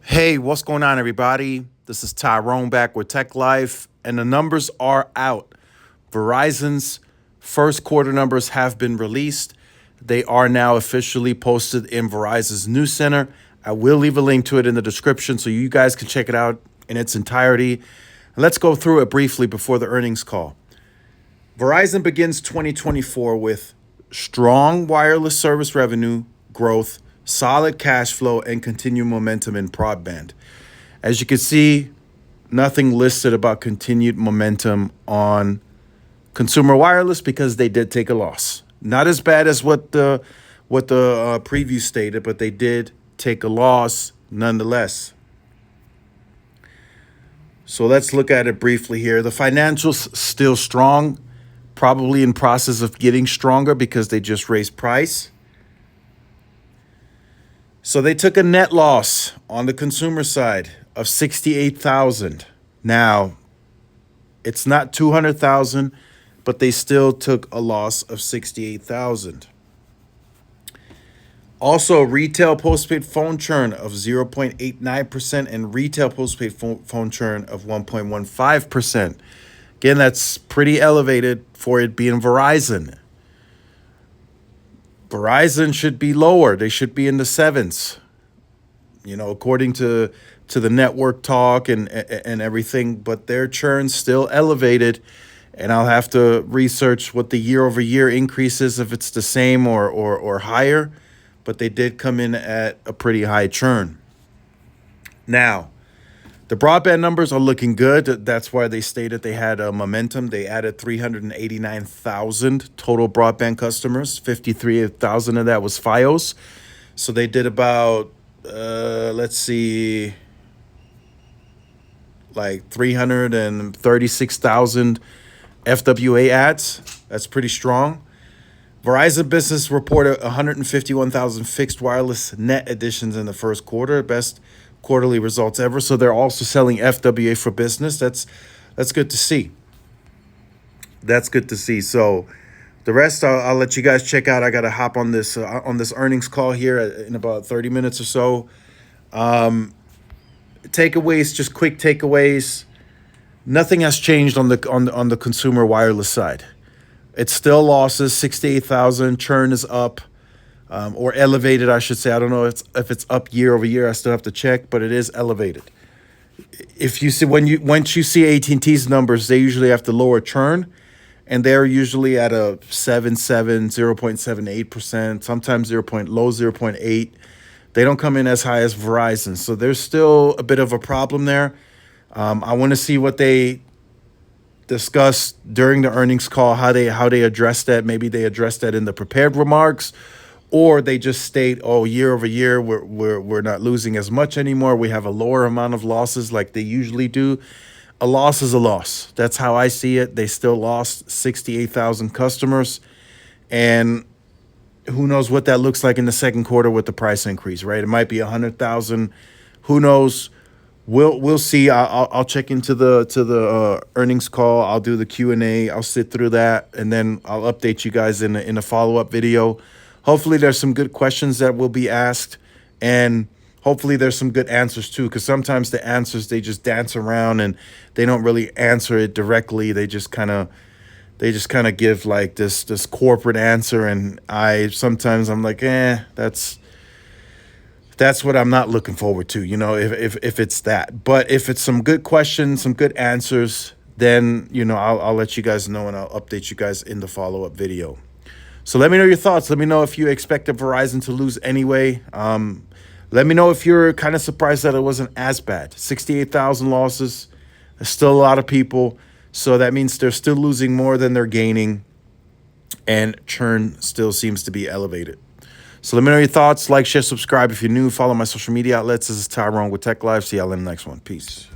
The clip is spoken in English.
Hey, what's going on, everybody? This is Tyrone back with Tech Life, and the numbers are out. Verizon's first quarter numbers have been released. They are now officially posted in Verizon's news center. I will leave a link to it in the description so you guys can check it out in its entirety. Let's go through it briefly before the earnings call. Verizon begins 2024 with strong wireless service revenue growth, solid cash flow, and continued momentum in broadband. As you can see, nothing listed about continued momentum on consumer wireless because they did take a loss. Not as bad as what the preview stated, but they did take a loss nonetheless. So let's look at it briefly here. The financials still strong, probably in process of getting stronger because they just raised price. So they took a net loss on the consumer side of 68,000. Now, it's not 200,000, but they still took a loss of 68,000. Also, retail postpaid phone churn of 0.89% and retail postpaid phone churn of 1.15%. Again, that's pretty elevated for it being Verizon. Verizon should be lower. They should be in the sevens, according to the network talk and everything. But their churn's still elevated, and I'll have to research what the year-over-year increase is, if it's the same or higher. But they did come in at a pretty high churn. Now, the broadband numbers are looking good. That's why they stated they had a momentum. They added 389,000 total broadband customers. 53,000 of that was Fios. So they did about, like 336,000 FWA ads. That's pretty strong. Verizon Business reported 151,000 fixed wireless net additions in the first quarter, best quarterly results ever. So they're also selling FWA for business. That's good to see. That's good to see. So the rest I'll let you guys check out. I got to hop on this earnings call here in about 30 minutes or so. Takeaways, just quick takeaways. Nothing has changed on the consumer wireless side. It's still losses, 68,000. Churn is up, or elevated, I should say. I don't know if it's up year over year. I still have to check, but it is elevated. If you see once you see AT&T's numbers, they usually have to lower churn, and they're usually at a 0.78%, sometimes low 0.8. They don't come in as high as Verizon, so there's still a bit of a problem there. I want to see what they discuss during the earnings call, how they address that. Maybe they address that in the prepared remarks, or they just state, oh, year over year we're not losing as much anymore. We have a lower amount of losses like they usually do. A loss is a loss. That's how I see it. They still lost 68,000 customers, and who knows what that looks like in the second quarter with the price increase, right? It might be 100,000. Who knows? We'll see. I'll check into the earnings call. I'll do the Q&A. I'll sit through that, and then I'll update you guys in a follow-up video. Hopefully there's some good questions that will be asked, and hopefully there's some good answers too, because sometimes the answers, they just dance around and they don't really answer it directly. They just kind of give like this corporate answer, and I'm like, that's what I'm not looking forward to, if it's that. But if it's some good questions, some good answers, then, I'll let you guys know, and I'll update you guys in the follow-up video. So let me know your thoughts. Let me know if you expected Verizon to lose anyway. Let me know if you're kind of surprised that it wasn't as bad. 68,000 losses. There's still a lot of people. So that means they're still losing more than they're gaining. And churn still seems to be elevated. So let me know your thoughts. Like, share, subscribe if you're new. Follow my social media outlets. This is Tyrone with Tech Live. See y'all in the next one. Peace.